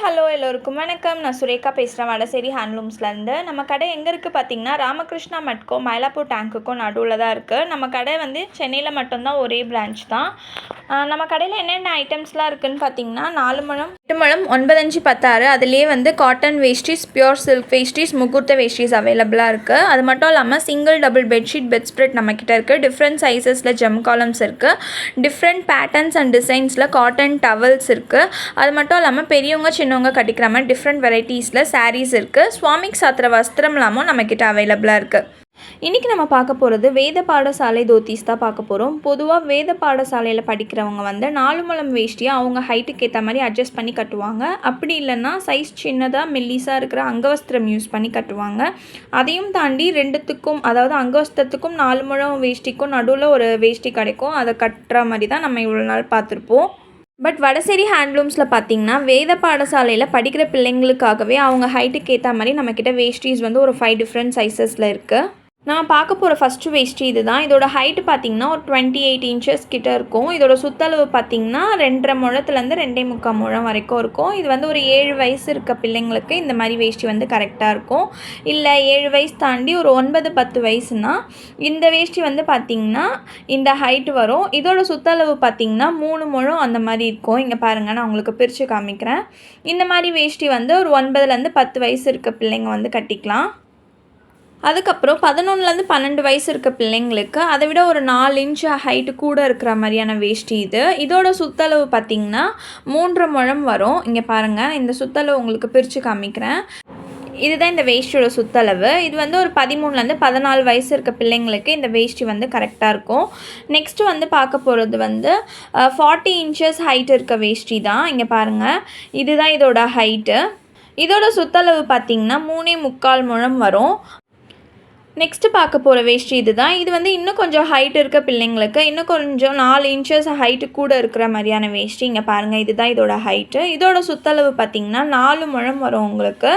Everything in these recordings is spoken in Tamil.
ஹலோ எல்லோருக்கும் வணக்கம். நான் சுரேகா பேசுகிறேன் வடசேரி ஹேண்ட்லூம்ஸ்லேருந்து. நம்ம கடை எங்கே இருக்குது பார்த்தீங்கன்னா, ராமகிருஷ்ணா மட்கோ மயிலாப்பூர் டேங்க்குக்கும் நடுவில் தான் இருக்குது. நம்ம கடை வந்து சென்னையில் மட்டும்தான், ஒரே பிரான்ச் தான். நம்ம கடையில் என்னென்ன ஐட்டம்ஸ்லாம் இருக்குதுன்னு பார்த்தீங்கன்னா, 4 முழம் 8 முழம் 9 5 16 அதுலேயே வந்து காட்டன் வேஷ்டிஸ், பியூர் சில்க் வேஷ்டிஸ், முகூர்த்த வேஷ்டிஸ் அவைலபிளாக இருக்குது. அது மட்டும் இல்லாமல் single double bedsheet bed spread நம்மக்கிட்ட இருக்குது. டிஃப்ரெண்ட் சைஸஸில் ஜெம் காலம்ஸ் இருக்குது. டிஃப்ரெண்ட் பேட்டர்ன்ஸ் அண்ட் டிசைன்ஸில் காட்டன் டவல்ஸ் இருக்குது. அது மட்டும் இல்லாமல் பெரியவங்க சின்னவங்க கட்டிக்கிற மாதிரி டிஃப்ரெண்ட் வெரைட்டிஸில் சாரீஸ் இருக்குது. சுவாமிக்கு சாத்திர வஸ்திரம்லாமும் நம்மக்கிட்ட அவைலபிளாக இருக்குது. இன்றைக்கி நம்ம பார்க்க போகிறது வேத பாடசாலை தோத்தீஸ் தான் பார்க்க போகிறோம். பொதுவாக வேத பாடசாலையில் படிக்கிறவங்க வந்து 4 முழம் வேஷ்டியை அவங்க ஹைட்டுக்கு ஏற்ற மாதிரி அட்ஜஸ்ட் பண்ணி கட்டுவாங்க. அப்படி இல்லைன்னா சைஸ் சின்னதாக மெல்லிஸாக இருக்கிற அங்கவஸ்திரம் யூஸ் பண்ணி கட்டுவாங்க. அதையும் தாண்டி ரெண்டுத்துக்கும், அதாவது அங்கவஸ்திரத்துக்கும் 4 முழம் வேஷ்டிக்கும் நடுவில் ஒரு வேஷ்டி கிடைக்கும். அதை கட்டுற மாதிரி தான் நம்ம இவ்வளோ நாள் பார்த்துருப்போம். பட் வடசேரி ஹேண்ட்லூம்ஸில் பார்த்திங்கன்னா, வேத பாடசாலையில் படிக்கிற பிள்ளைங்களுக்காகவே அவங்க ஹைட்டுக்கு ஏற்ற மாதிரி நம்மக்கிட்ட வேஷ்டிஸ் வந்து ஒரு 5 டிஃப்ரெண்ட் சைஸஸில் இருக்குது. நம்ம பார்க்க போகிற ஃபஸ்ட்டு வேஷ்டி இது தான். இதோட ஹைட்டு பார்த்திங்கன்னா ஒரு 28 இன்ச்சஸ் கிட்ட இருக்கும். இதோட சுற்றளவு பார்த்திங்கன்னா 2.5 முழத்துலேருந்து 2.25 முழம் வரைக்கும் இருக்கும். இது வந்து ஒரு 7 வயசு இருக்க பிள்ளைங்களுக்கு இந்த மாதிரி வேஷ்டி வந்து கரெக்டாக இருக்கும். இல்லை 7 வயசு தாண்டி ஒரு 9 10 வயசுனா இந்த வேஷ்டி வந்து பார்த்திங்கன்னா இந்த ஹைட்டு வரும். இதோட சுற்றளவு பார்த்திங்கன்னா 3 முழம் அந்த மாதிரி இருக்கும். இங்கே பாருங்கள், நான் உங்களுக்கு பிரித்து காமிக்கிறேன். இந்த மாதிரி வேஷ்டி வந்து ஒரு 9லேருந்து 10 வயசு இருக்க பிள்ளைங்க வந்து கட்டிக்கலாம். அதுக்கப்புறம் 11லேருந்து 12 வயசு இருக்க பிள்ளைங்களுக்கு அதை விட ஒரு 4 இன்ச்சு ஹைட்டு கூட இருக்கிற மாதிரியான வேஷ்டி இது. இதோட சுற்றளவு பார்த்திங்கன்னா 3.5 முழம் வரும். இங்கே பாருங்கள், இந்த சுற்றளவு உங்களுக்கு பிரித்து காமிக்கிறேன். இதுதான் இந்த வேஷ்டியோட சுற்றளவு. இது வந்து ஒரு 13லேருந்து 14 வயசு இருக்க பிள்ளைங்களுக்கு இந்த வேஷ்டி வந்து கரெக்டாக இருக்கும். நெக்ஸ்ட்டு வந்து பார்க்க போகிறது வந்து 40 இன்ச்சஸ் ஹைட் இருக்க வேஷ்டி தான். இங்கே பாருங்கள், இதுதான் இதோட ஹைட்டு. இதோட சுற்றளவு பார்த்திங்கன்னா 3.25 முழம் வரும். நெக்ஸ்ட்டு பார்க்க போகிற வேஷ்டி இது தான். இது வந்து இன்னும் கொஞ்சம் ஹைட் இருக்க பிள்ளைங்களுக்கு இன்னும் கொஞ்சம் 4 இன்ச்சஸ் ஹைட்டு கூட இருக்கிற மாதிரியான வேஷ்டி. இங்கே பாருங்கள், இதுதான் இதோட ஹைட்டு. இதோட சுற்றளவு பார்த்திங்கன்னா 4 முழம் வரும் உங்களுக்கு.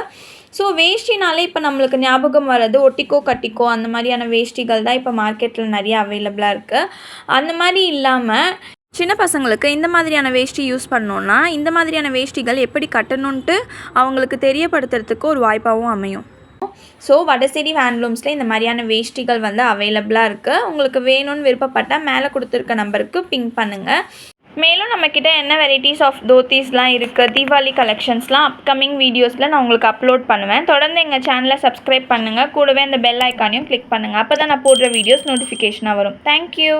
ஸோ வேஷ்டினாலே இப்போ நம்மளுக்கு ஞாபகம் வர்றது ஒட்டிக்கோ கட்டிக்கோ அந்த மாதிரியான வேஷ்டிகள் தான் இப்போ மார்க்கெட்டில் நிறைய அவைலபிளாக இருக்குது. அந்த மாதிரி இல்லாமல் சின்ன பசங்களுக்கு இந்த மாதிரியான வேஷ்டி யூஸ் பண்ணோன்னா இந்த மாதிரியான வேஷ்டிகள் எப்படி கட்டணுன்ட்டு அவங்களுக்கு தெரியப்படுத்துறதுக்கு ஒரு வாய்ப்பாகவும் அமையும். ஸோ வடசேரி ஹேண்ட்லூம்ஸில் இந்த மாதிரியான வேஷ்டிகள் வந்து அவைலபிளாக இருக்குது. உங்களுக்கு வேணும்னு விருப்பப்பட்டால் மேலே கொடுத்துருக்க நம்பருக்கு பிங் பண்ணுங்கள். மேலும் நம்மக்கிட்ட என்ன வெரைட்டிஸ் ஆஃப் தோத்தீஸ்லாம் இருக்குது, தீபாவளி கலெக்ஷன்ஸ்லாம் அப்கமிங் வீடியோஸில் நான் உங்களுக்கு அப்லோட் பண்ணுவேன். தொடர்ந்து எங்கள் சேனலை சப்ஸ்கிரைப் பண்ணுங்கள். கூடவே அந்த பெல் ஐக்கானையும் கிளிக் பண்ணுங்கள். அப்போ தான் நான் போடுற வீடியோஸ் நோட்டிஃபிகேஷனாக வரும். தேங்க்யூ.